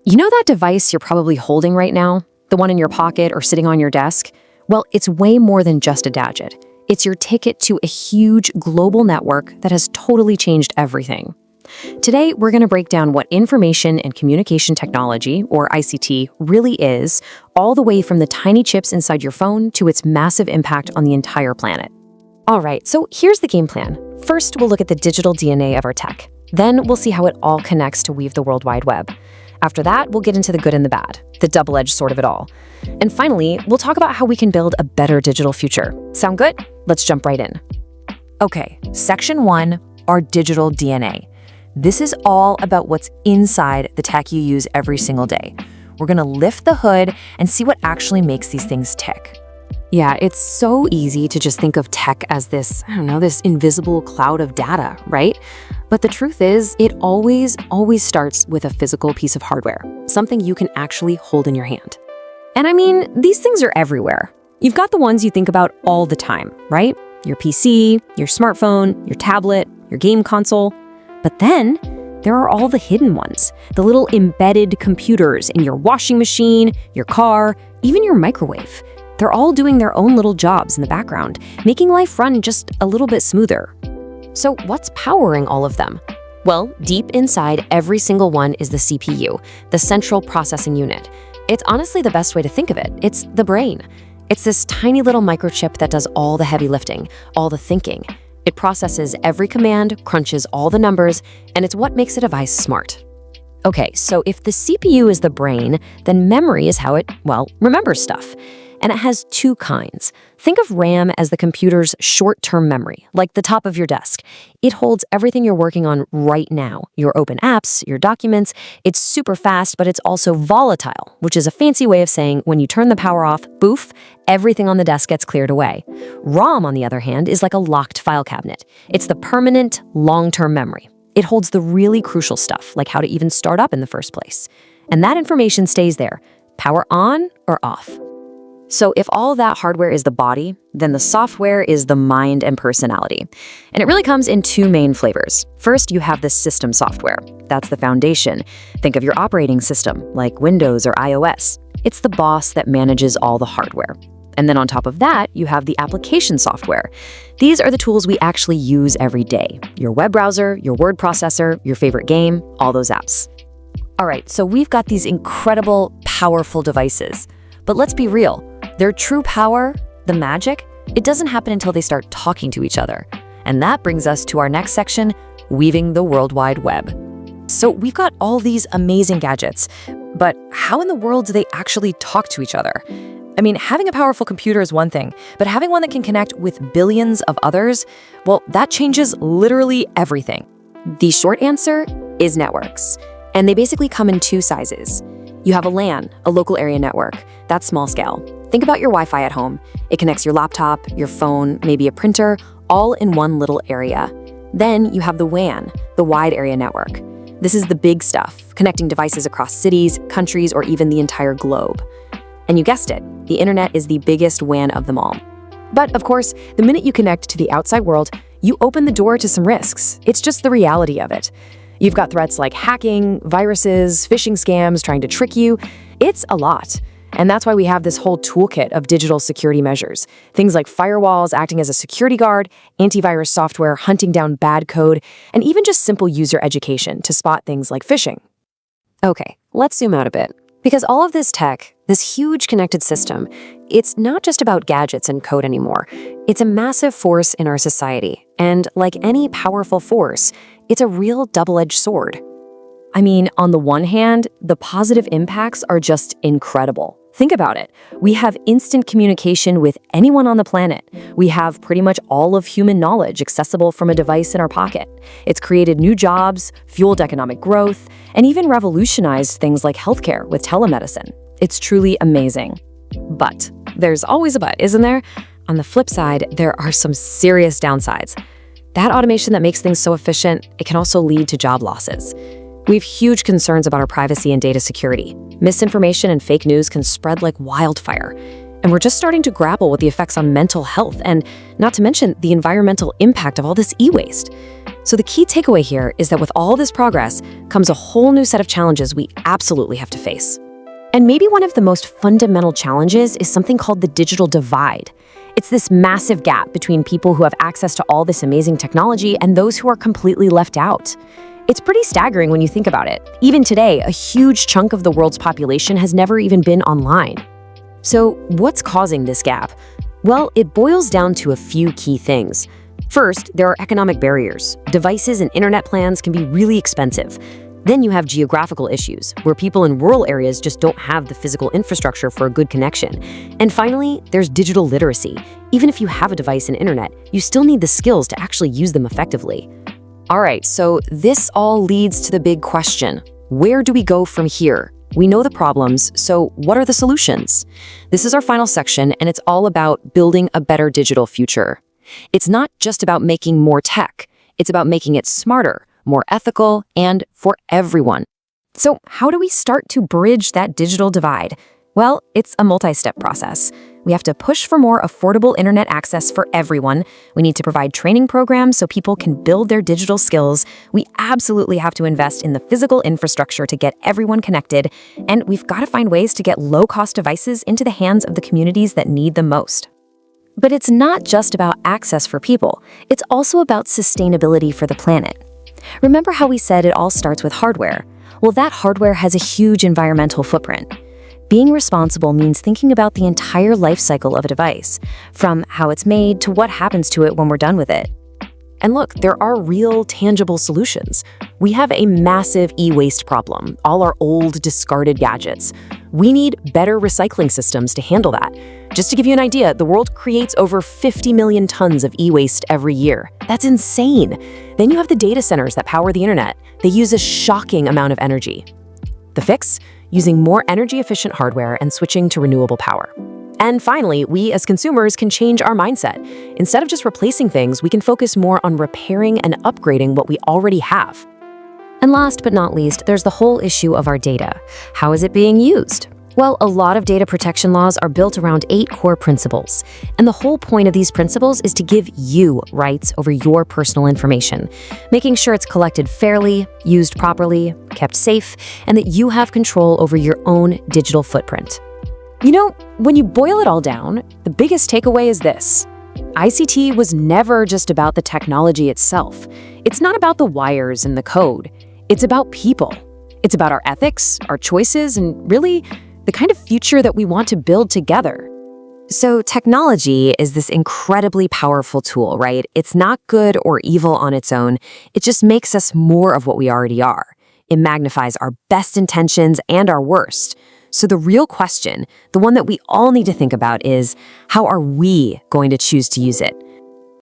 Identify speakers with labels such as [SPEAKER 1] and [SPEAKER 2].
[SPEAKER 1] You know that device you're probably holding right now? The one in your pocket or sitting on your desk? Well, it's way more than just a gadget. It's your ticket to a huge global network that has totally changed everything. Today, we're going to break down what information and communication technology, or ICT, really is, all the way from the tiny chips inside your phone to its massive impact on the entire planet. All right, so here's the game plan. First, we'll look at the digital DNA of our tech. Then we'll see how it all connects to weave the World Wide Web. After that, we'll get into the good and the bad, the double-edged sword of it all. And finally, we'll talk about how we can build a better digital future. Sound good? Let's jump right in.
[SPEAKER 2] Okay, Section 1, our digital DNA. This is all about what's inside the tech you use every single day. We're going to lift the hood and see what actually makes these things tick.
[SPEAKER 1] Yeah, it's so easy to just think of tech as this invisible cloud of data, right? But the truth is, it always starts with a physical piece of hardware, something you can actually hold in your hand. And I mean, these things are everywhere. You've got the ones you think about all the time, right? Your PC, your smartphone, your tablet, your game console. But then there are all the hidden ones, the little embedded computers in your washing machine, your car, even your microwave. They're all doing their own little jobs in the background, making life run just a little bit smoother. So what's powering all of them? Well, deep inside every single one is the CPU, the central processing unit. It's honestly the best way to think of it. It's the brain. It's this tiny little microchip that does all the heavy lifting, all the thinking. It processes every command, crunches all the numbers, and it's what makes a device smart. Okay, so if the CPU is the brain, then memory is how it, remembers stuff. And it has two kinds. Think of RAM as the computer's short-term memory, like the top of your desk. It holds everything you're working on right now, your open apps, your documents. It's super fast, but it's also volatile, which is a fancy way of saying when you turn the power off, boof, everything on the desk gets cleared away. ROM, on the other hand, is like a locked file cabinet. It's the permanent, long-term memory. It holds the really crucial stuff, like how to even start up in the first place. And that information stays there, power on or off. So if all that hardware is the body, then the software is the mind and personality. And it really comes in two main flavors. First, you have the system software. That's the foundation. Think of your operating system, like Windows or iOS. It's the boss that manages all the hardware. And then on top of that, you have the application software. These are the tools we actually use every day. Your web browser, your word processor, your favorite game, all those apps. All right, so we've got these incredible, powerful devices. But let's be real. Their true power, the magic, it doesn't happen until they start talking to each other. And that brings us to our next section, weaving the World Wide Web. So we've got all these amazing gadgets, but how in the world do they actually talk to each other? I mean, having a powerful computer is one thing, but having one that can connect with billions of others, well, that changes literally everything. The short answer is networks. And they basically come in two sizes. You have a LAN, a local area network. That's small scale. Think about your Wi-Fi at home. It connects your laptop, your phone, maybe a printer, all in one little area. Then you have the WAN, the wide area network. This is the big stuff, connecting devices across cities, countries, or even the entire globe. And you guessed it, the internet is the biggest WAN of them all. But of course, the minute you connect to the outside world, you open the door to some risks. It's just the reality of it. You've got threats like hacking, viruses, phishing scams trying to trick you. It's a lot. And that's why we have this whole toolkit of digital security measures. Things like firewalls acting as a security guard, antivirus software hunting down bad code, and even just simple user education to spot things like phishing. Okay, let's zoom out a bit. Because all of this tech, this huge connected system, it's not just about gadgets and code anymore. It's a massive force in our society. And like any powerful force, it's a real double-edged sword. I mean, on the one hand, the positive impacts are just incredible. Think about it. We have instant communication with anyone on the planet. We have pretty much all of human knowledge accessible from a device in our pocket. It's created new jobs, fueled economic growth, and even revolutionized things like healthcare with telemedicine. It's truly amazing. But there's always a but, isn't there? On the flip side, there are some serious downsides. That automation that makes things so efficient, it can also lead to job losses. We have huge concerns about our privacy and data security. Misinformation and fake news can spread like wildfire. And we're just starting to grapple with the effects on mental health and not to mention the environmental impact of all this e-waste. So the key takeaway here is that with all this progress comes a whole new set of challenges we absolutely have to face. And maybe one of the most fundamental challenges is something called the digital divide. It's this massive gap between people who have access to all this amazing technology and those who are completely left out. It's pretty staggering when you think about it. Even today, a huge chunk of the world's population has never even been online. So what's causing this gap? Well, it boils down to a few key things. First, there are economic barriers. Devices and internet plans can be really expensive. Then you have geographical issues, where people in rural areas just don't have the physical infrastructure for a good connection. And finally, there's digital literacy. Even if you have a device and internet, you still need the skills to actually use them effectively. All right, so this all leads to the big question. Where do we go from here? We know the problems, so what are the solutions? This is our final section, and it's all about building a better digital future. It's not just about making more tech. It's about making it smarter, more ethical, and for everyone. So how do we start to bridge that digital divide? Well, it's a multi-step process. We have to push for more affordable internet access for everyone. We need to provide training programs so people can build their digital skills. We absolutely have to invest in the physical infrastructure to get everyone connected. And we've got to find ways to get low-cost devices into the hands of the communities that need them most. But it's not just about access for people. It's also about sustainability for the planet. Remember how we said it all starts with hardware? Well, that hardware has a huge environmental footprint. Being responsible means thinking about the entire life cycle of a device, from how it's made to what happens to it when we're done with it. And look, there are real, tangible solutions. We have a massive e-waste problem, all our old, discarded gadgets. We need better recycling systems to handle that. Just to give you an idea, the world creates over 50 million tons of e-waste every year. That's insane. Then you have the data centers that power the internet. They use a shocking amount of energy. The fix? Using more energy-efficient hardware and switching to renewable power. And finally, we as consumers can change our mindset. Instead of just replacing things, we can focus more on repairing and upgrading what we already have. And last but not least, there's the whole issue of our data. How is it being used? Well, a lot of data protection laws are built around 8 core principles. And the whole point of these principles is to give you rights over your personal information, making sure it's collected fairly, used properly, kept safe, and that you have control over your own digital footprint. You know, when you boil it all down, the biggest takeaway is this. ICT was never just about the technology itself. It's not about the wires and the code. It's about people. It's about our ethics, our choices, and really the kind of future that we want to build together. So technology is this incredibly powerful tool, right? It's not good or evil on its own. It just makes us more of what we already are. It magnifies our best intentions and our worst. So the real question, the one that we all need to think about is, how are we going to choose to use it?